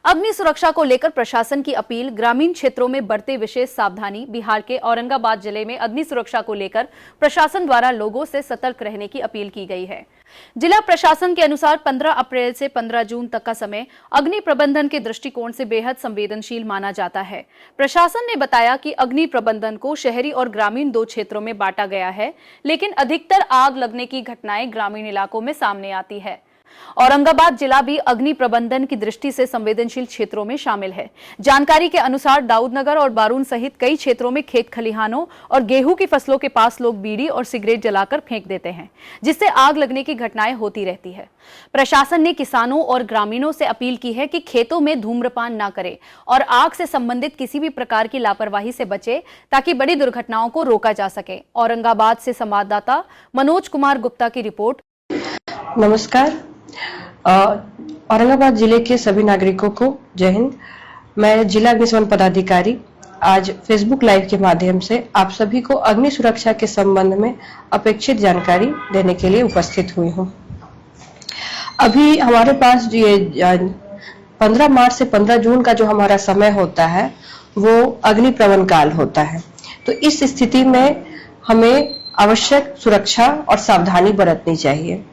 अग्नि सुरक्षा को लेकर प्रशासन की अपील। ग्रामीण क्षेत्रों में बरते विशेष सावधानी। बिहार के औरंगाबाद जिले में अग्नि सुरक्षा को लेकर प्रशासन द्वारा लोगों से सतर्क रहने की अपील की गई है। जिला प्रशासन के अनुसार 15 अप्रैल से 15 जून तक का समय अग्नि प्रबंधन के दृष्टिकोण से बेहद संवेदनशील माना जाता है। प्रशासन ने बताया कि अग्नि प्रबंधन को शहरी और ग्रामीण दो क्षेत्रों में बांटा गया है, लेकिन अधिकतर आग लगने की घटनाएं ग्रामीण इलाकों में सामने आती है। औरंगाबाद जिला भी अग्नि प्रबंधन की दृष्टि से संवेदनशील क्षेत्रों में शामिल है। जानकारी के अनुसार दाऊदनगर और बारून सहित कई क्षेत्रों में खेत खलिहानों और गेहूं की फसलों के पास लोग बीड़ी और सिगरेट जलाकर फेंक देते हैं, जिससे आग लगने की घटनाएं होती रहती है। प्रशासन ने किसानों और ग्रामीणों से अपील की है कि खेतों में धूम्रपान न करें और आग से संबंधित किसी भी प्रकार की लापरवाही से बचे, ताकि बड़ी दुर्घटनाओं को रोका जा सके। औरंगाबाद से संवाददाता मनोज कुमार गुप्ता की रिपोर्ट। नमस्कार। औरंगाबाद जिले के सभी नागरिकों को जय हिंद। मैं जिला अग्निशमन पदाधिकारी आज फेसबुक लाइव के माध्यम से आप सभी को अग्नि सुरक्षा के संबंध में अपेक्षित जानकारी देने के लिए उपस्थित हुई हूँ। अभी हमारे पास ये 15 मार्च से 15 जून का जो हमारा समय होता है वो अग्नि प्रवन काल होता है। तो इस स्थिति में हमें आवश्यक सुरक्षा और सावधानी बरतनी चाहिए।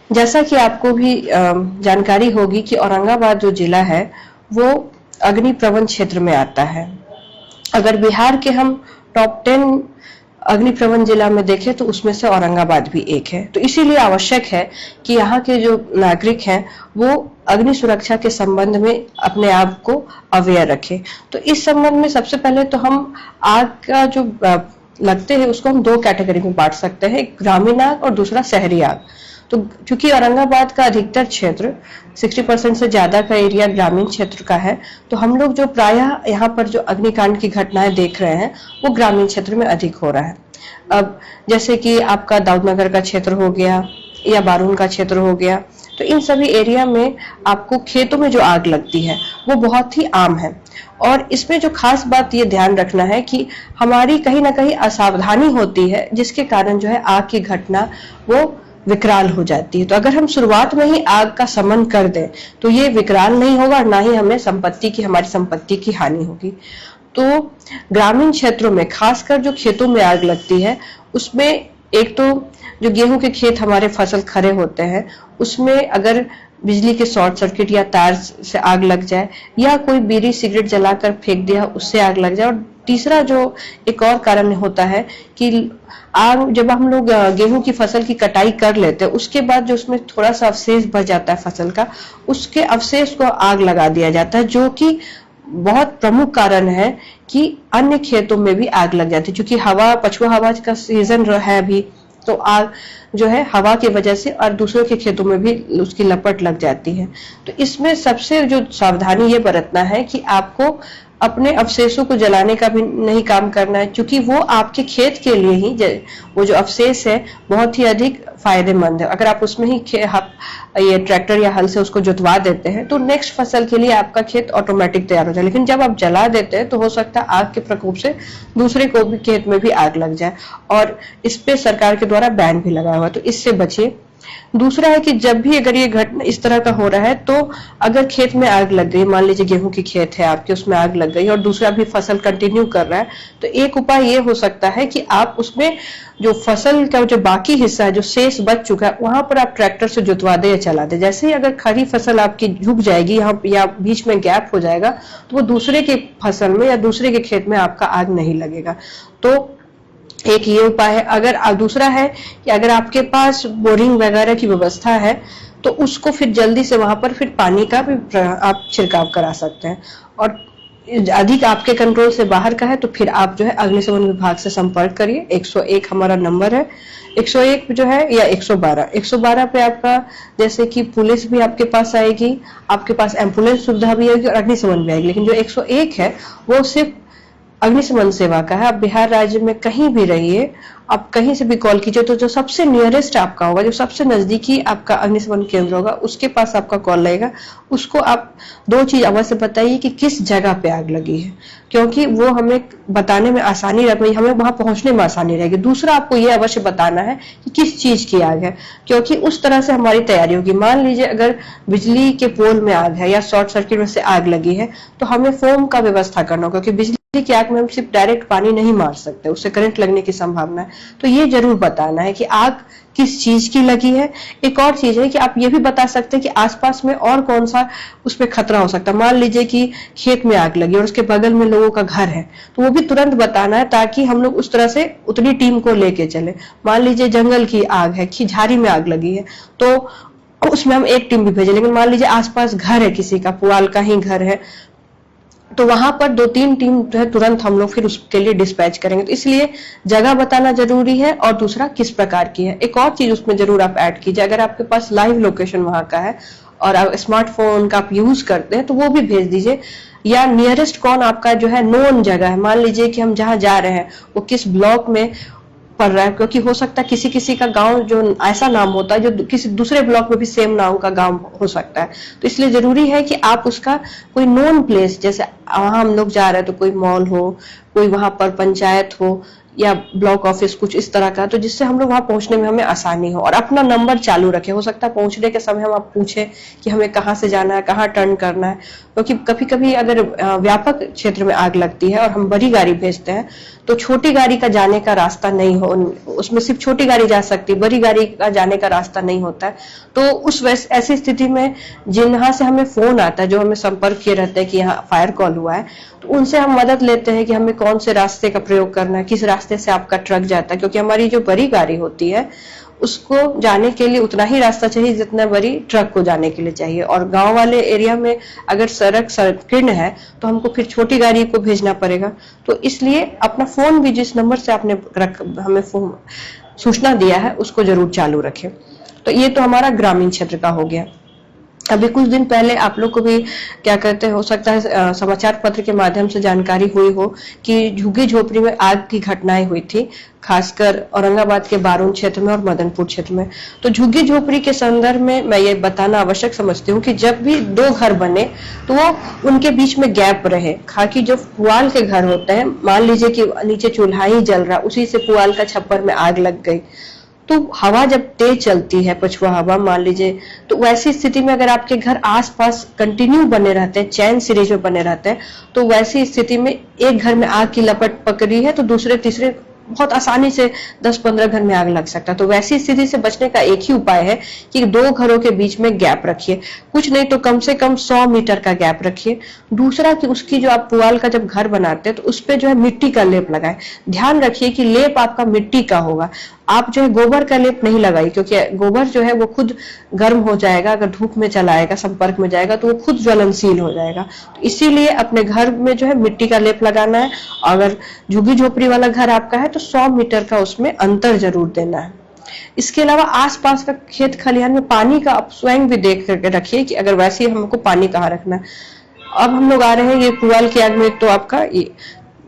जैसा कि आपको भी जानकारी होगी कि औरंगाबाद जो जिला है वो अग्नि प्रवन क्षेत्र में आता है। अगर बिहार के हम टॉप 10 अग्नि प्रवन जिला में देखें तो उसमें से औरंगाबाद भी एक है। तो इसीलिए आवश्यक है कि यहाँ के जो नागरिक हैं वो अग्नि सुरक्षा के संबंध में अपने आप को अवेयर रखें। तो इस संबंध में सबसे पहले तो हम आग का जो लगते हैं उसको हम दो कैटेगरी में बांट सकते हैं, एक ग्रामीण आग और दूसरा शहरी आग। तो क्योंकि औरंगाबाद का अधिकतर क्षेत्र 60% से ज्यादा का एरिया ग्रामीण क्षेत्र का है, तो हम लोग जो प्रायः यहाँ पर जो अग्निकांड की घटनाएं देख रहे हैं वो ग्रामीण क्षेत्र में अधिक हो रहा है। अब जैसे कि आपका दाऊदनगर का क्षेत्र हो गया या बारून का क्षेत्र हो गया, तो इन सभी एरिया में आपको खेतों में जो आग लगती है वो बहुत ही आम है। और इसमें जो खास बात ये ध्यान रखना है कि हमारी कहीं ना कहीं असावधानी होती है, जिसके कारण जो है आग की घटना वो विकराल हो जाती है। तो अगर हम शुरुआत में ही आग का शमन कर दें तो ये विकराल नहीं होगा, ना ही हमें हमारी संपत्ति की हानि होगी। तो ग्रामीण क्षेत्रों में खासकर जो खेतों में आग लगती है उसमें एक तो जो गेहूं के खेत हमारे फसल खड़े होते हैं उसमें अगर बिजली के शॉर्ट सर्किट या तार से आग लग जाए या कोई बीड़ी सिगरेट जलाकर फेंक दिया उससे आग लग जाए। और तीसरा जो एक और कारण होता है कि आग जब हम लोग गेहूं की फसल की कटाई कर लेते हैं उसके बाद जो उसमें थोड़ा सा अवशेष बच जाता है फसल का, उसके अवशेष को आग लगा दिया जाता है, जो कि बहुत प्रमुख कारण है कि अन्य खेतों में भी आग लग जाती है। क्योंकि पछुआ हवा का सीजन है अभी, तो आग जो है हवा की वजह से और दूसरों के खेतों में भी उसकी लपट लग जाती है। तो इसमें सबसे जो सावधानी ये बरतना है कि आपको अपने अवशेषों को जलाने का भी नहीं काम करना है, क्योंकि वो आपके खेत के लिए ही वो जो अवशेष है बहुत ही अधिक फायदेमंद है। अगर आप उसमें ही ये ट्रैक्टर या हल से उसको जुतवा देते हैं तो नेक्स्ट फसल के लिए आपका खेत ऑटोमेटिक तैयार हो जाए। लेकिन जब आप जला देते हैं तो हो सकता है आग के प्रकोप से दूसरे को भी खेत में भी आग लग जाए, और इस पे सरकार के द्वारा बैन भी लगा हुआ है। तो इससे बचिए। दूसरा है कि जब भी अगर ये घटना इस तरह का हो रहा है तो अगर खेत में आग लग गई, मान लीजिए गेहूं की खेत है आपके, उसमें आग लग गई और दूसरा भी फसल कंटिन्यू कर रहा है, तो एक उपाय ये हो सकता है कि आप उसमें जो फसल का जो बाकी हिस्सा है जो शेष बच चुका है वहां पर आप ट्रैक्टर से जुतवा दे या चला दे। जैसे ही अगर खड़ी फसल आपकी झुक जाएगी या बीच में गैप हो जाएगा तो वो दूसरे के फसल में या दूसरे के खेत में आपका आग नहीं लगेगा। तो एक ये उपाय है। अगर दूसरा है कि अगर आपके पास बोरिंग वगैरह की व्यवस्था है तो उसको फिर जल्दी से वहां पर फिर पानी का भी आप छिड़काव करा सकते हैं। और अधिक आपके कंट्रोल से बाहर का है तो फिर आप जो है अग्निशमन विभाग से संपर्क करिए। 101 हमारा नंबर है। 101 जो है या 112 पे आपका जैसे कि पुलिस भी आपके पास आएगी, आपके पास एम्बुलेंस सुविधा भी आएगी और अग्निशमन भी आएगी। लेकिन जो 101 है वो सिर्फ अग्निशमन सेवा का है। आप बिहार राज्य में कहीं भी रहिए, आप कहीं से भी कॉल कीजिए तो जो सबसे नियरेस्ट आपका होगा, जो सबसे नजदीकी आपका अग्निशमन केंद्र होगा, उसके पास आपका कॉल लगेगा। उसको आप दो चीज अवश्य बताइए कि किस जगह पे आग लगी है, क्योंकि वो हमें बताने में आसानी रहेगी, हमें वहां पहुंचने में आसानी रहेगी। दूसरा, आपको ये अवश्य बताना है कि किस चीज की आग है, क्योंकि उस तरह से हमारी तैयारी होगी। मान लीजिए अगर बिजली के पोल में आग है या शॉर्ट सर्किट में से आग लगी है, तो हमें फोम का व्यवस्था करना होगा, क्योंकि बिजली की आग में हम सिर्फ डायरेक्ट पानी नहीं मार सकते, उससे करंट लगने की संभावना है। तो ये जरूर बताना है कि आग किस चीज की लगी है। एक और चीज है कि आप ये भी बता सकते हैं कि आसपास में और कौन सा उसमें खतरा हो सकता है। मान लीजिए कि खेत में आग लगी और उसके बगल में लोगों का घर है, तो वो भी तुरंत बताना है, ताकि हम लोग उस तरह से उतनी टीम को लेके चले। मान लीजिए जंगल की आग है, झाड़ी में आग लगी है, तो उसमें हम एक टीम भी भेजें। लेकिन मान लीजिए आसपास घर है, किसी का पुआल का ही घर है, तो वहां पर 2-3 टीम जो है तुरंत हम लोग फिर उसके लिए डिस्पैच करेंगे। तो इसलिए जगह बताना जरूरी है, और दूसरा किस प्रकार की है। एक और चीज उसमें जरूर आप ऐड कीजिए, अगर आपके पास लाइव लोकेशन वहां का है और आप स्मार्टफोन का आप यूज करते हैं तो वो भी भेज दीजिए, या नियरेस्ट कौन आपका जो है नोन जगह है। मान लीजिए कि हम जहां जा रहे हैं वो किस ब्लॉक में पड़ रहा है, क्योंकि हो सकता है किसी किसी का गांव जो ऐसा नाम होता है जो किसी दूसरे ब्लॉक में भी सेम नाम का गांव हो सकता है। तो इसलिए जरूरी है कि आप उसका कोई नोन प्लेस, जैसे वहां हम लोग जा रहे हैं तो कोई मॉल हो, कोई वहां पर पंचायत हो या ब्लॉक ऑफिस, कुछ इस तरह का, तो जिससे हम लोग वहां पहुंचने में हमें आसानी हो। और अपना नंबर चालू रखें, हो सकता है पहुंचने के समय हम आप पूछे कि हमें कहाँ से जाना है, कहाँ टर्न करना है, क्योंकि कभी कभी अगर व्यापक क्षेत्र में आग लगती है और हम बड़ी गाड़ी भेजते हैं तो छोटी गाड़ी का जाने का रास्ता नहीं हो, उसमें सिर्फ छोटी गाड़ी जा सकती है, बड़ी गाड़ी का जाने का रास्ता नहीं होता है। तो उस ऐसी स्थिति में जिन्हां से हमें फोन आता है, जो हमें संपर्क किए रहते हैं कि यहाँ फायर कॉल हुआ है, तो उनसे हम मदद लेते हैं कि हमें कौन से रास्ते का प्रयोग करना है, किस रास्ते से आपका ट्रक जाता है, क्योंकि हमारी जो बड़ी गाड़ी होती है उसको जाने के लिए उतना ही रास्ता चाहिए जितना बड़ी ट्रक को जाने के लिए चाहिए। और गांव वाले एरिया में अगर सड़क संकीर्ण है तो हमको फिर छोटी गाड़ी को भेजना पड़ेगा। तो इसलिए अपना फोन भी जिस नंबर से आपने हमें फोन सूचना दिया है उसको जरूर चालू रखें। तो ये तो हमारा ग्रामीण क्षेत्र का हो गया। अभी कुछ दिन पहले आप लोग को भी क्या कहते हैं, हो सकता है समाचार पत्र के माध्यम से जानकारी हुई हो कि झुग्गी झोपड़ी में आग की घटनाएं हुई थी, खासकर औरंगाबाद के बारून क्षेत्र में और मदनपुर क्षेत्र में। तो झुग्गी झोपड़ी के संदर्भ में मैं ये बताना आवश्यक समझती हूँ कि जब भी दो घर बने तो वो उनके बीच में गैप रहे। खाकी जो पुआल के घर होते हैं, मान लीजिए कि नीचे चूल्हा ही जल रहा, उसी से पुआल का छप्पर में आग लग गई, तो हवा जब तेज चलती है, पछुआ हवा मान लीजिए, तो वैसी स्थिति में अगर आपके घर आसपास कंटिन्यू बने रहते हैं, चैन सीरीज में बने रहते हैं, तो वैसी स्थिति में एक घर में आग की लपट पकड़ी है तो दूसरे तीसरे बहुत आसानी से 10-15 घर में आग लग सकता है। तो वैसी स्थिति से बचने का एक ही उपाय है कि दो घरों के बीच में गैप रखिए, कुछ नहीं तो कम से कम 100 मीटर का गैप रखिए। दूसरा कि उसकी जो आप पुआल का जब घर बनाते हैं तो उस पे जो है मिट्टी का लेप लगाएं। ध्यान रखिए कि लेप आपका मिट्टी का होगा, आप जो है गोबर का लेप नहीं लगाइए, क्योंकि गोबर जो है वो खुद गर्म हो जाएगा, अगर धूप में चला आएगा, संपर्क में जाएगा तो वो खुद ज्वलनशील हो जाएगा। तो इसीलिए अपने घर में जो है मिट्टी का लेप लगाना है। अगर झुग्गी झोपड़ी वाला घर आपका है तो 100 मीटर का उसमें अंतर जरूर देना है। इसके अलावा आसपास का खेत खलिहान में पानी का आप स्वयं भी देख करके रखिए कि अगर वैसे ही हमको पानी कहाँ रखना है। अब हम लोग आ रहे हैं ये पुआल की आग में, तो आपका ये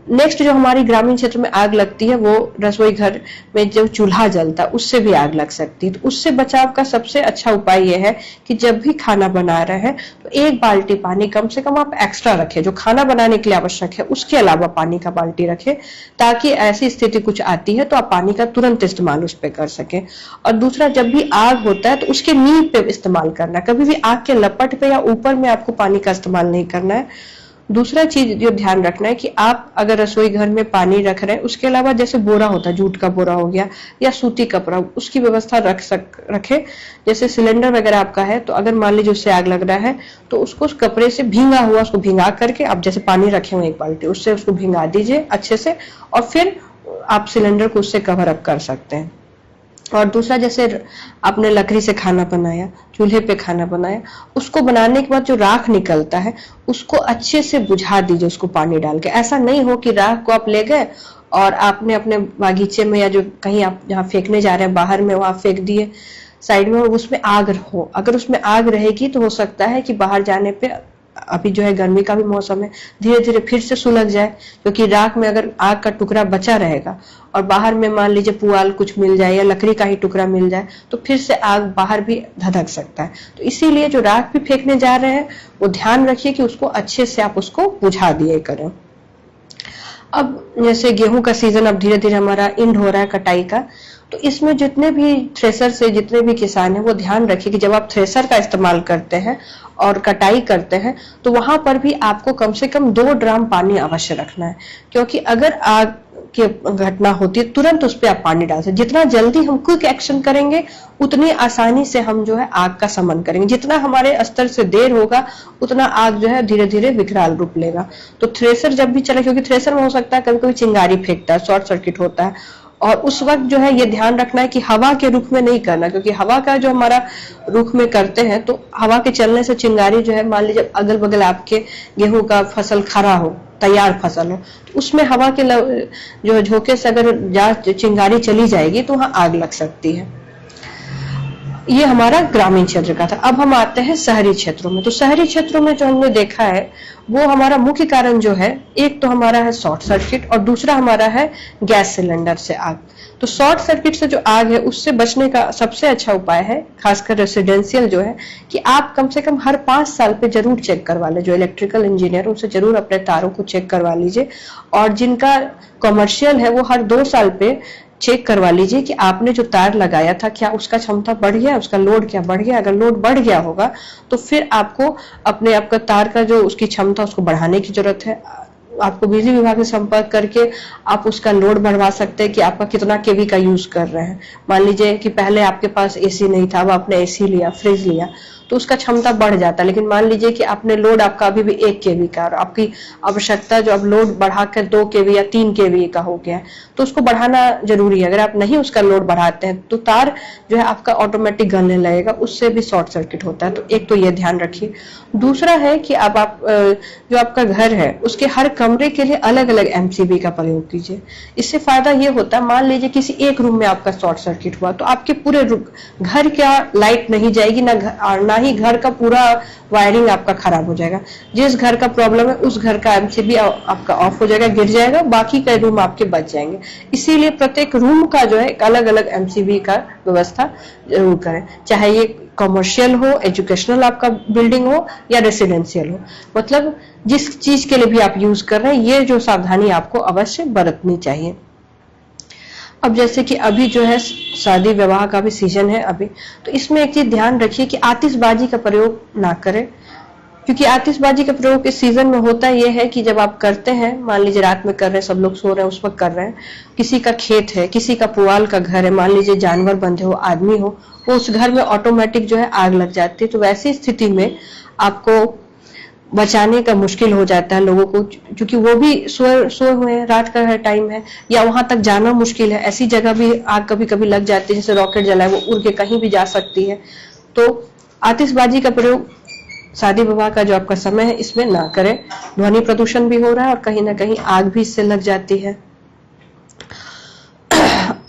नेक्स्ट जो हमारी ग्रामीण क्षेत्र में आग लगती है वो रसोई घर में जो चूल्हा जलता है उससे भी आग लग सकती है। तो उससे बचाव का सबसे अच्छा उपाय यह है कि जब भी खाना बना रहे हैं तो 1 बाल्टी पानी कम से कम आप एक्स्ट्रा रखें, जो खाना बनाने के लिए आवश्यक है उसके अलावा पानी का बाल्टी रखें, ताकि ऐसी स्थिति कुछ आती है तो आप पानी का तुरंत इस्तेमाल उस पर कर सकें। और दूसरा, जब भी आग होता है तो उसके नींव पे इस्तेमाल करना है, कभी भी आग के लपट पे या ऊपर में आपको पानी का इस्तेमाल नहीं करना है। दूसरा चीज जो ध्यान रखना है कि आप अगर रसोई घर में पानी रख रहे हैं, उसके अलावा जैसे बोरा होता है, जूट का बोरा हो गया या सूती कपड़ा, उसकी व्यवस्था रखें। जैसे सिलेंडर वगैरह आपका है तो अगर मान लीजिए उससे आग लग रहा है तो उसको उस कपड़े से भींगा हुआ, उसको भींगा करके आप जैसे पानी रखे हुए 1 बाल्टी, उससे उसको भींगा दीजिए अच्छे से, और फिर आप सिलेंडर को उससे कवर अप कर सकते हैं। और दूसरा, जैसे आपने लकड़ी से खाना बनाया, चूल्हे पे खाना बनाया, उसको बनाने के बाद जो राख निकलता है उसको अच्छे से बुझा दीजिए, उसको पानी डाल के। ऐसा नहीं हो कि राख को आप ले गए और आपने अपने बागीचे में या जो कहीं आप जहाँ फेंकने जा रहे हैं बाहर में वहां फेंक दिए साइड में, और उसमें आग हो। अगर उसमें आग रहेगी तो हो सकता है कि बाहर जाने पे अभी जो है गर्मी का भी मौसम है, धीरे धीरे फिर से सुलग जाए, क्योंकि राख में अगर आग का टुकड़ा बचा रहेगा और बाहर में मान लीजिए पुआल कुछ मिल जाए या लकड़ी का ही टुकड़ा मिल जाए तो फिर से आग बाहर भी धधक सकता है। तो इसीलिए जो राख भी फेंकने जा रहे हैं वो ध्यान रखिए कि उसको अच्छे से आप उसको बुझा दिए करें। अब जैसे गेहूं का सीजन अब धीरे धीरे हमारा एंड हो रहा है कटाई का, तो इसमें जितने भी थ्रेसर से जितने भी किसान हैं वो ध्यान रखिए कि जब आप थ्रेसर का इस्तेमाल करते हैं और कटाई करते हैं तो वहां पर भी आपको कम से कम 2 ड्राम पानी अवश्य रखना है, क्योंकि अगर आग की घटना होती है तुरंत उस पर आप पानी डाल सकते। जितना जल्दी हम क्विक एक्शन करेंगे उतनी आसानी से हम जो है आग का शमन करेंगे। जितना हमारे स्तर से देर होगा उतना आग जो है धीरे धीरे विकराल रूप लेगा। तो थ्रेसर जब भी चले, क्योंकि थ्रेसर में हो सकता है कभी कभी चिंगारी फेंकता है, शॉर्ट सर्किट होता है, और उस वक्त जो है ये ध्यान रखना है कि हवा के रुख में नहीं करना, क्योंकि हवा का जो हमारा रुख में करते हैं तो हवा के चलने से चिंगारी जो है, मान लीजिए अगल बगल आपके गेहूं का फसल खड़ा हो, तैयार फसल हो, तो उसमें हवा के जो झोंके से अगर चिंगारी चली जाएगी तो वहां आग लग सकती है। ये हमारा ग्रामीण क्षेत्र का था। अब हम आते हैं शहरी क्षेत्रों में। तो शहरी क्षेत्रों में जो हमने देखा है वो हमारा मुख्य कारण जो है, एक तो हमारा है शॉर्ट सर्किट और दूसरा हमारा है गैस सिलेंडर से आग। तो शॉर्ट सर्किट से जो आग है उससे बचने का सबसे अच्छा उपाय है, खासकर रेसिडेंशियल जो है, कि आप कम से कम हर 5 साल पे जरूर चेक करवा ले। जो इलेक्ट्रिकल इंजीनियर उनसे जरूर अपने तारों को चेक करवा लीजिए, और जिनका कमर्शियल है वो हर 2 साल पे चेक करवा लीजिए कि आपने जो तार लगाया था क्या उसका क्षमता बढ़ गया, उसका लोड क्या बढ़ गया। अगर लोड बढ़ गया होगा तो फिर आपको अपने आपका तार का जो उसकी क्षमता उसको बढ़ाने की जरूरत है। आपको बिजली विभाग से संपर्क करके आप उसका लोड बढ़वा सकते हैं कि आपका कितना केवी का यूज कर रहे हैं। मान लीजिए कि पहले आपके पास एसी नहीं था, अब आपने एसी लिया, फ्रिज लिया, तो उसका क्षमता बढ़ जाता है। लेकिन मान लीजिए कि आपने लोड आपका अभी भी 1 केवी का और आपकी आवश्यकता जो अब लोड बढ़ाकर 2 केवी या 3 केवी का हो गया है, तो उसको बढ़ाना जरूरी है। अगर आप नहीं उसका लोड बढ़ाते हैं तो तार जो है आपका ऑटोमेटिक गलने लगेगा, उससे भी शॉर्ट सर्किट होता है। तो एक तो ये ध्यान रखिए। दूसरा है कि अब आप जो आपका घर है उसके हर कमरे के लिए अलग अलग एमसीबी का प्रयोग कीजिए। इससे फायदा ये होता है, मान लीजिए किसी एक रूम में आपका शॉर्ट सर्किट हुआ तो आपके पूरे घर का लाइट नहीं जाएगी, ना ही घर का पूरा वायरिंग आपका खराब हो जाएगा। जिस घर का प्रॉब्लम है उस घर का एमसीबी आपका ऑफ हो जाएगा, गिर जाएगा, बाकी के रूम आपके बच जाएंगे। इसीलिए प्रत्येक रूम का जो है एक अलग अलग एमसीबी का व्यवस्था जरूर करें, चाहे ये कमर्शियल हो, एजुकेशनल आपका बिल्डिंग हो या रेसिडेंशियल हो। मतलब जिस चीज के लिए भी आप यूज कर रहे हैं ये जो सावधानी आपको अवश्य बरतनी चाहिए। अब जैसे कि अभी जो है शादी विवाह का भी सीजन है अभी, तो इसमें एक चीज ध्यान रखिए कि आतिशबाजी का प्रयोग ना करें, क्योंकि आतिशबाजी का प्रयोग इस सीजन में होता यह है कि जब आप करते हैं, मान लीजिए रात में कर रहे हैं, सब लोग सो रहे हैं, उस वक्त कर रहे हैं, किसी का खेत है, किसी का पुआल का घर है, मान लीजिए जानवर बंधे हो, आदमी हो, वो उस घर में ऑटोमेटिक जो है आग लग जाती है। तो वैसी स्थिति में आपको बचाने का मुश्किल हो जाता है लोगों को, क्योंकि वो भी सोए हुए हैं, रात का टाइम है, या वहां तक जाना मुश्किल है। ऐसी जगह भी आग कभी कभी लग जाती है, जैसे रॉकेट जलाए वो उड़ के कहीं भी जा सकती है। तो आतिशबाजी का प्रयोग शादी विवाह का जो आपका समय है इसमें ना करें। ध्वनि प्रदूषण भी हो रहा है और कहीं ना कहीं आग भी इससे लग जाती है।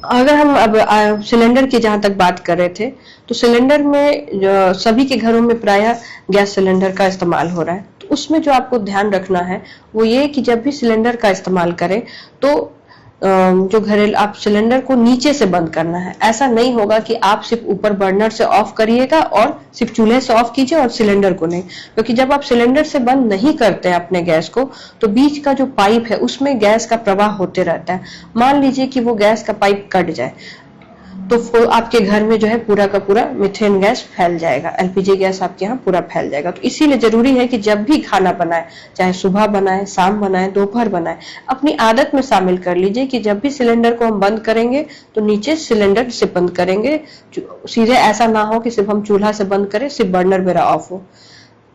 अगर हम अब सिलेंडर की जहां तक बात कर रहे थे, तो सिलेंडर में सभी के घरों में प्रायः गैस सिलेंडर का इस्तेमाल हो रहा है। तो उसमें जो आपको ध्यान रखना है वो ये कि जब भी सिलेंडर का इस्तेमाल करें तो जो घरेलू आप सिलेंडर को नीचे से बंद करना है। ऐसा नहीं होगा कि आप सिर्फ ऊपर बर्नर से ऑफ करिएगा और सिर्फ चूल्हे से ऑफ कीजिए और सिलेंडर को नहीं, क्योंकि जब आप सिलेंडर से बंद नहीं करते हैं अपने गैस को तो बीच का जो पाइप है उसमें गैस का प्रवाह होते रहता है। मान लीजिए कि वो गैस का पाइप कट जाए तो आपके घर में जो है पूरा का पूरा मीथेन गैस फैल जाएगा, एलपीजी गैस आपके यहाँ पूरा फैल जाएगा। तो इसीलिए जरूरी है कि जब भी खाना बनाए, चाहे सुबह बनाए, शाम बनाए, दोपहर बनाए, अपनी आदत में शामिल कर लीजिए कि जब भी सिलेंडर को हम बंद करेंगे तो नीचे सिलेंडर से बंद करेंगे। सीधे ऐसा ना हो कि सिर्फ हम चूल्हा से बंद करें, सिर्फ बर्नर मेरा ऑफ हो।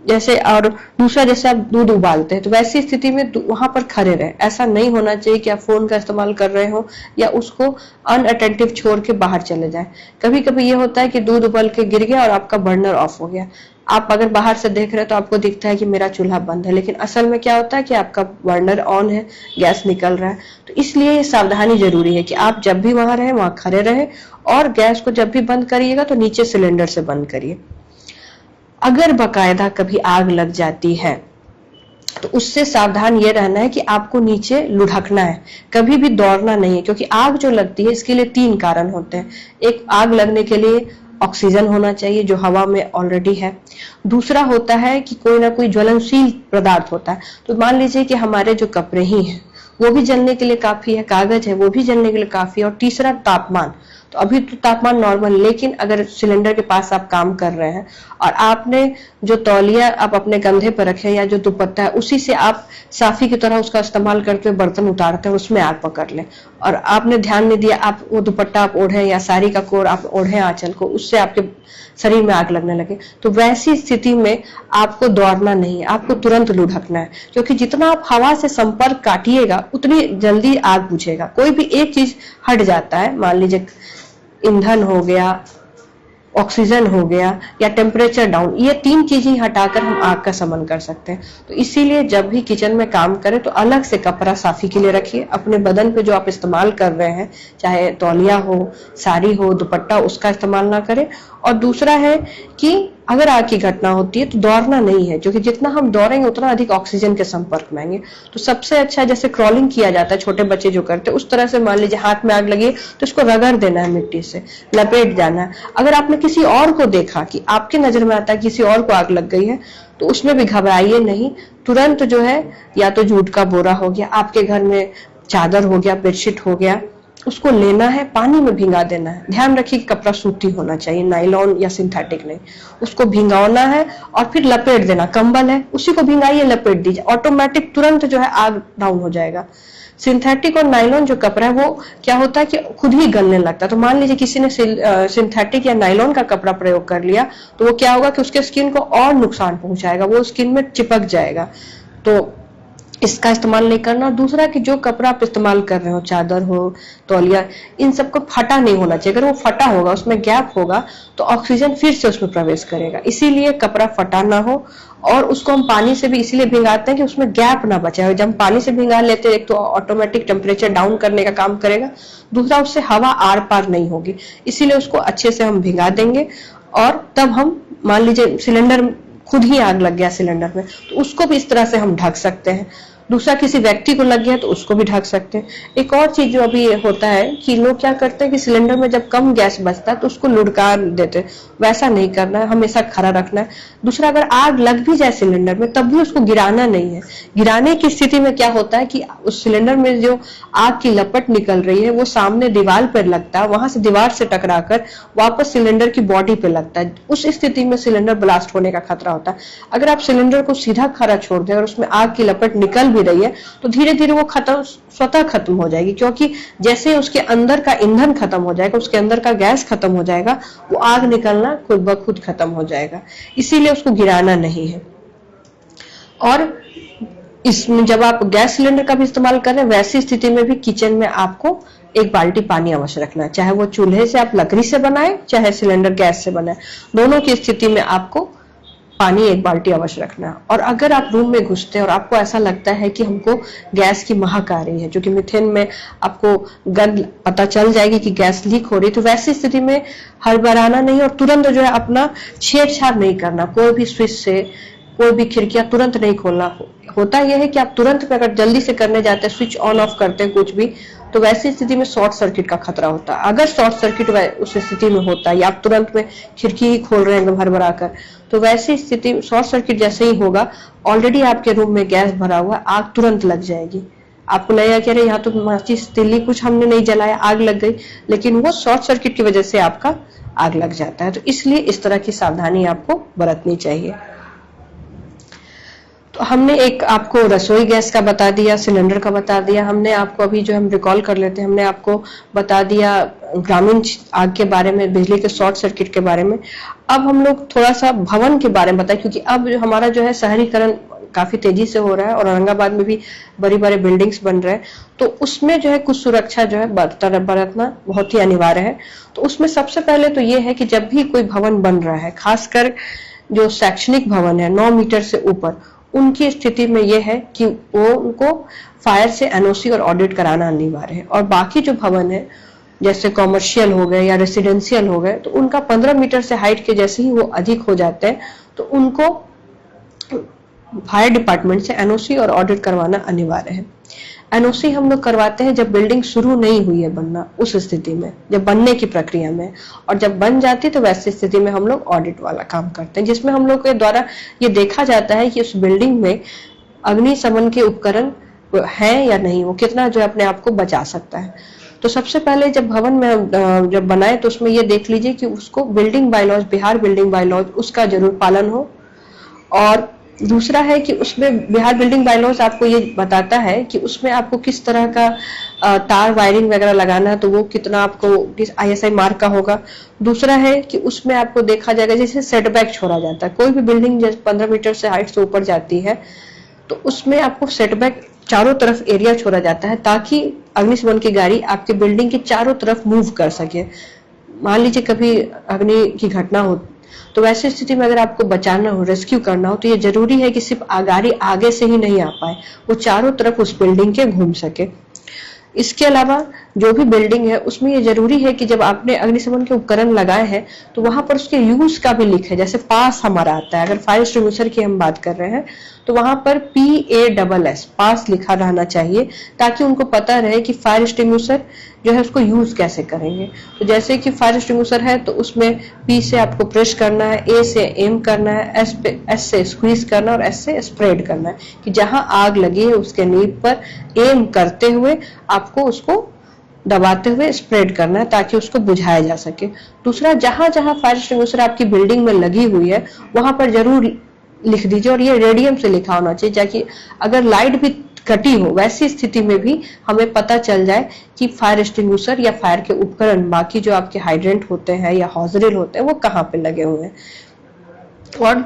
जैसे और दूसरा, जैसे आप दूध उबालते हैं तो वैसी स्थिति में वहां पर खड़े रहे। ऐसा नहीं होना चाहिए कि आप फोन का इस्तेमाल कर रहे हो या उसको अनअटेंटिव छोड़ के बाहर चले जाए। कभी कभी ये होता है कि दूध उबल के गिर गया और आपका बर्नर ऑफ हो गया। आप अगर बाहर से देख रहे हैं तो आपको दिखता है कि मेरा चूल्हा बंद है, लेकिन असल में क्या होता है कि आपका बर्नर ऑन है, गैस निकल रहा है। तो इसलिए ये सावधानी जरूरी है कि आप जब भी वहां रहे वहां खड़े रहे और गैस को जब भी बंद करिएगा तो नीचे सिलेंडर से बंद करिए। अगर बाकायदा कभी आग लग जाती है तो उससे सावधान ये रहना है कि आपको नीचे लुढ़कना है, कभी भी दौड़ना नहीं है, क्योंकि आग जो लगती है इसके लिए 3 कारण होते हैं। एक, आग लगने के लिए ऑक्सीजन होना चाहिए जो हवा में ऑलरेडी है। दूसरा होता है कि कोई ना कोई ज्वलनशील पदार्थ होता है। तो मान लीजिए कि हमारे जो कपड़े ही हैं वो भी जलने के लिए काफी है, कागज है वो भी जलने के लिए काफी है। और तीसरा, तापमान। तो अभी तो तापमान नॉर्मल, लेकिन अगर सिलेंडर के पास आप काम कर रहे हैं और आपने जो तौलिया आप अपने कंधे पर रखे या जो दुपट्टा है उसी से आप साफी की तरह उसका इस्तेमाल करते हुए बर्तन उतारते हैं, उसमें आग पकड़ ले और आपने ध्यान नहीं दिया, आप वो दुपट्टा आप ओढ़े या साड़ी का कोर आप ओढ़े आंचल को, उससे आपके शरीर में आग लगने लगे, तो वैसी स्थिति में आपको दौड़ना नहीं है, आपको तुरंत लुढ़कना है। क्योंकि जितना आप हवा से संपर्क काटिएगा उतनी जल्दी आग बुझेगा। कोई भी एक चीज हट जाता है, मान लीजिए ईंधन हो गया, ऑक्सीजन हो गया या टेम्परेचर डाउन, ये 3 चीजें हटाकर हम आग का शमन कर सकते हैं। तो इसीलिए जब भी किचन में काम करें तो अलग से कपड़ा साफी के लिए रखिए। अपने बदन पे जो आप इस्तेमाल कर रहे हैं, चाहे तौलिया हो, साड़ी हो, दुपट्टा, उसका इस्तेमाल ना करें। और दूसरा है कि अगर आग की घटना होती है तो दौड़ना नहीं है, क्योंकि जितना हम दौड़ेंगे उतना अधिक ऑक्सीजन के संपर्क में आएंगे। तो सबसे अच्छा, जैसे क्रॉलिंग किया जाता है छोटे बच्चे जो करते हैं, उस तरह से मान लीजिए हाथ में आग लगी तो इसको रगड़ देना है, मिट्टी से लपेट जाना है। अगर आपने किसी और को देखा कि आपके नजर में आता है किसी और को आग लग गई है, तो उसमें भी घबराइए नहीं, तुरंत जो है या तो जूट का बोरा हो गया, आपके घर में चादर हो गया, बेडशीट हो गया, उसको लेना है, पानी में भिंगा देना है। ध्यान रखिए कपड़ा सूती होना चाहिए, नायलॉन या सिंथेटिक नहीं। उसको भिंगाना है और फिर लपेट देना। कंबल है उसी को भिंगाइए, लपेट दीजिए, ऑटोमेटिक तुरंत जो है आग डाउन हो जाएगा। सिंथेटिक और नायलॉन जो कपड़ा है वो क्या होता है कि खुद ही गलने लगता है। तो मान लीजिए किसी ने सिंथेटिक या नायलॉन का कपड़ा प्रयोग कर लिया तो वो क्या होगा कि उसके स्किन को और नुकसान पहुंचाएगा, वो स्किन में चिपक जाएगा। तो इसका इस्तेमाल नहीं करना। दूसरा कि जो कपड़ा आप इस्तेमाल कर रहे हो, चादर हो, तौलिया, इन सबको फटा नहीं होना चाहिए। अगर वो फटा होगा, उसमें गैप होगा, तो ऑक्सीजन फिर से उसमें प्रवेश करेगा। इसीलिए कपड़ा फटा ना हो। और उसको हम पानी से भी इसीलिए भिंगाते हैं कि उसमें गैप ना बचे। जब हम पानी से भिंगा लेते हैं, एक तो ऑटोमेटिक टेम्परेचर डाउन करने का काम करेगा, दूसरा उससे हवा आर पार नहीं होगी। इसीलिए उसको अच्छे से हम भिंगा देंगे। और तब हम, मान लीजिए सिलेंडर खुद ही आग लग गया सिलेंडर में, तो उसको भी इस तरह से हम ढक सकते हैं। दूसरा, किसी व्यक्ति को लग गया तो उसको भी ढक सकते हैं। एक और चीज जो अभी होता है कि लोग क्या करते हैं कि सिलेंडर में जब कम गैस बचता है तो उसको लुढ़का देते हैं। वैसा नहीं करना है, हमेशा खड़ा रखना है। दूसरा, अगर आग लग भी जाए सिलेंडर में तब भी उसको गिराना नहीं है। गिराने की स्थिति में क्या होता है कि उस सिलेंडर में जो आग की लपट निकल रही है वो सामने दीवार पर लगता है, वहां से दीवार से टकराकर वापस सिलेंडर की बॉडी पे लगता है। उस स्थिति में सिलेंडर ब्लास्ट होने का खतरा होता है। अगर आप सिलेंडर को सीधा खड़ा छोड़ दें और उसमें आग की लपट निकल रही है तो धीरे धीरे वो स्वतः खत्म हो जाएगी, क्योंकि जैसे उसके अंदर का ईंधन खत्म हो जाएगा, उसके अंदर का गैस खत्म हो जाएगा, वो आग निकलना खुद ब खुद खत्म हो जाएगा। इसीलिए उसको गिराना नहीं है। और इसमें जब आप गैस सिलेंडर का भी इस्तेमाल कर रहे हैं, वैसी स्थिति में भी किचन में आपको 1 बाल्टी पानी अवश्य रखना है। चाहे वो चूल्हे से आप लकड़ी से बनाए, चाहे सिलेंडर गैस से बनाए, दोनों की स्थिति में आपको पानी 1 बाल्टी अवश्य रखना। और अगर आप रूम में घुसते हैं और आपको ऐसा लगता है कि हमको गैस की महक आ रही है, जो कि मीथेन में आपको गंध पता चल जाएगी कि गैस लीक हो रही, तो वैसी स्थिति में हड़बड़ाना नहीं और तुरंत जो है अपना छेड़छाड़ नहीं करना। कोई भी स्विच से, कोई भी खिड़कियां तुरंत नहीं खोलना। होता यह है कि आप तुरंत में अगर जल्दी से करने जाते हैं, स्विच ऑन ऑफ करते हैं कुछ भी, तो वैसी स्थिति में शॉर्ट सर्किट का खतरा होता है। अगर शॉर्ट सर्किट उस स्थिति में होता है या आप तुरंत में खिड़की ही खोल रहे हैं एकदम भरभरा कर, तो वैसी स्थिति में शॉर्ट सर्किट जैसे ही होगा, ऑलरेडी आपके रूम में गैस भरा हुआ, आग तुरंत लग जाएगी। आपको लगेगा कि अरे यहाँ तो माचिस तिल्ली कुछ हमने नहीं जलाया, आग लग गई, लेकिन वो शॉर्ट सर्किट की वजह से आपका आग लग जाता है। तो इसलिए इस तरह की सावधानी आपको बरतनी चाहिए। तो हमने एक आपको रसोई गैस का बता दिया, सिलेंडर का बता दिया, हमने आपको अभी जो हम रिकॉल कर लेते हैं, हमने आपको बता दिया ग्रामीण आग के बारे में, बिजली के शॉर्ट सर्किट के बारे में। अब हम लोग थोड़ा सा भवन के बारे में बताएं, क्योंकि अब हमारा जो है शहरीकरण काफी तेजी से हो रहा है और औरंगाबाद में भी बड़ी बड़ी बिल्डिंग्स बन रहे हैं, तो उसमें जो है कुछ सुरक्षा जो है बरतना बहुत ही अनिवार्य है। तो उसमें सबसे पहले तो ये है कि जब भी कोई भवन बन रहा है, खासकर जो शैक्षणिक भवन है 9 मीटर से ऊपर, उनकी स्थिति में यह है कि वो उनको फायर से एनओसी और ऑडिट कराना अनिवार्य है। और बाकी जो भवन है जैसे कॉमर्शियल हो गए या रेसिडेंशियल हो गए, तो उनका 15 मीटर से हाइट के जैसे ही वो अधिक हो जाते हैं तो उनको फायर डिपार्टमेंट से एनओसी और ऑडिट करवाना अनिवार्य है। एनओसी हम लोग करवाते हैं जब बिल्डिंग शुरू नहीं हुई है बनना, उस स्थिति में, जब बनने की प्रक्रिया में, और जब बन जाती तो वैसी स्थिति में हम लोग ऑडिट वाला काम करते हैं, जिसमें हम लोग के द्वारा ये देखा जाता है कि उस बिल्डिंग में अग्निशमन के उपकरण है या नहीं, वो कितना जो अपने आप को बचा सकता है। तो सबसे पहले जब भवन में जब बनाए तो उसमें ये देख लीजिए कि उसको building bylaws, Bihar building bylaws, उसका जरूर पालन हो। और दूसरा है कि उसमें बिहार बिल्डिंग बायलॉज आपको ये बताता है कि उसमें आपको किस तरह का तार वायरिंग वगैरह लगाना है, तो वो कितना आपको किस आईएसआई मार्क का होगा। दूसरा है कि उसमें आपको देखा जाएगा जैसे सेटबैक छोड़ा जाता है, कोई भी बिल्डिंग जैसे 15 मीटर से हाइट से ऊपर जाती है तो उसमें आपको सेटबैक चारों तरफ एरिया छोड़ा जाता है ताकि अग्निशमन की गाड़ी आपके बिल्डिंग के चारों तरफ मूव कर सके। मान लीजिए कभी अग्नि की घटना हो तो वैसी स्थिति में अगर आपको बचाना हो, रेस्क्यू करना हो, तो ये जरूरी है कि सिर्फ गाड़ी आगे से ही नहीं आ पाए, वो चारों तरफ उस बिल्डिंग के घूम सके। इसके अलावा जो भी बिल्डिंग है उसमें ये जरूरी है कि जब आपने अग्निशमन के उपकरण लगाए हैं तो वहां पर उसके यूज का भी लिखे, जैसे पास हमारा आता है, अगर फायर एक्सटिंग्विशर की हम बात कर रहे हैं तो वहां पर PASS पास लिखा रहना चाहिए ताकि उनको पता रहे कि फायर एक्सटिंग्विशर जो है उसको यूज कैसे करेंगे। तो जैसे कि फायर एक्सटिंग्विशर है तो उसमें P से आपको प्रेस करना है, A से एम करना है, S से स्क्वीज करना और S से स्प्रेड करना है कि जहां आग लगी है उसके नीब पर एम करते हुए आपको उसको दबाते हुए स्प्रेड करना है ताकि उसको बुझाया जा सके। दूसरा, जहां जहां फायर एक्सटिंग्विशर आपकी बिल्डिंग में लगी हुई है वहां पर जरूर लिख दीजिए, और ये रेडियम से लिखा होना चाहिए ताकि अगर लाइट भी कटी हो वैसी स्थिति में भी हमें पता चल जाए कि फायर एक्सटिंग्विशर या फायर के उपकरण, बाकी जो आपके हाइड्रेंट होते हैं या हॉजरिल होते हैं, वो कहाँ पे लगे हुए हैं। और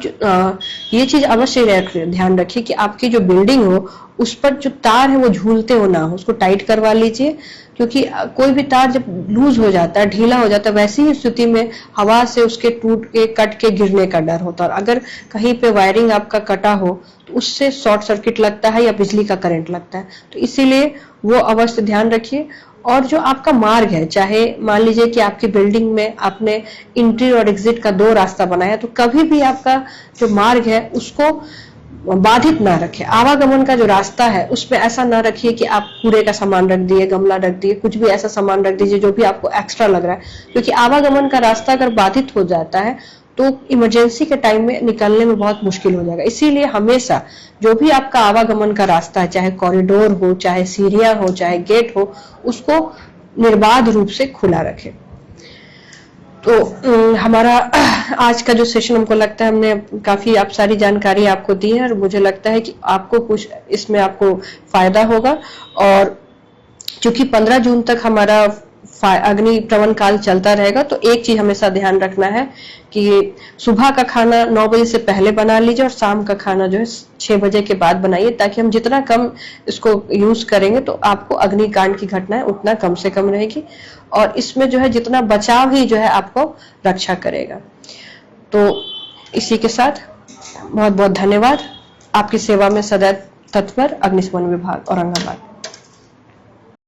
ये चीज अवश्य ध्यान रखिए कि आपकी जो बिल्डिंग हो उस पर जो तार है वो झूलते हो ना हो, उसको टाइट करवा लीजिए, क्योंकि कोई भी तार जब लूज हो जाता है, ढीला हो जाता है, वैसी ही स्थिति में हवा से उसके टूट के, कट के गिरने का डर होता है। और अगर कहीं पे वायरिंग आपका कटा हो तो उससे शॉर्ट सर्किट लगता है या बिजली का करंट लगता है, तो इसीलिए वो अवश्य ध्यान रखिए। और जो आपका मार्ग है, चाहे मान लीजिए कि आपकी बिल्डिंग में आपने एंट्री और एग्जिट का 2 रास्ता बनाया, तो कभी भी आपका जो मार्ग है उसको बाधित ना रखे। आवागमन का जो रास्ता है उसमें ऐसा ना रखिए कि आप कूड़े का सामान रख दिए, गमला रख दिए, कुछ भी ऐसा सामान रख दीजिए जो भी आपको एक्स्ट्रा लग रहा है, क्योंकि आवागमन का रास्ता अगर बाधित हो जाता है तो इमरजेंसी के टाइम में निकलने में बहुत मुश्किल हो जाएगा। इसीलिए हमेशा जो भी आपका आवागमन का रास्ता है, चाहे कॉरिडोर हो, चाहे सीढ़ियां हो, चाहे गेट हो, उसको निर्बाध रूप से खुला रखें। तो हमारा आज का जो सेशन, हमको लगता है हमने काफी आप सारी जानकारी आपको दी है और मुझे लगता है कि आपको कुछ इसमें आपको फायदा होगा। और क्योंकि 15 जून तक हमारा अग्नि प्रवन काल चलता रहेगा, तो एक चीज हमेशा ध्यान रखना है कि सुबह का खाना 9 बजे से पहले बना लीजिए और शाम का खाना जो है 6 बजे के बाद बनाइए, ताकि हम जितना कम इसको यूज करेंगे तो आपको अग्निकांड की घटनाएं उतना कम से कम रहेगी, और इसमें जो है जितना बचाव ही जो है आपको रक्षा करेगा। तो इसी के साथ बहुत बहुत धन्यवाद। आपकी सेवा में सदैव तत्पर, अग्निशमन विभाग औरंगाबाद।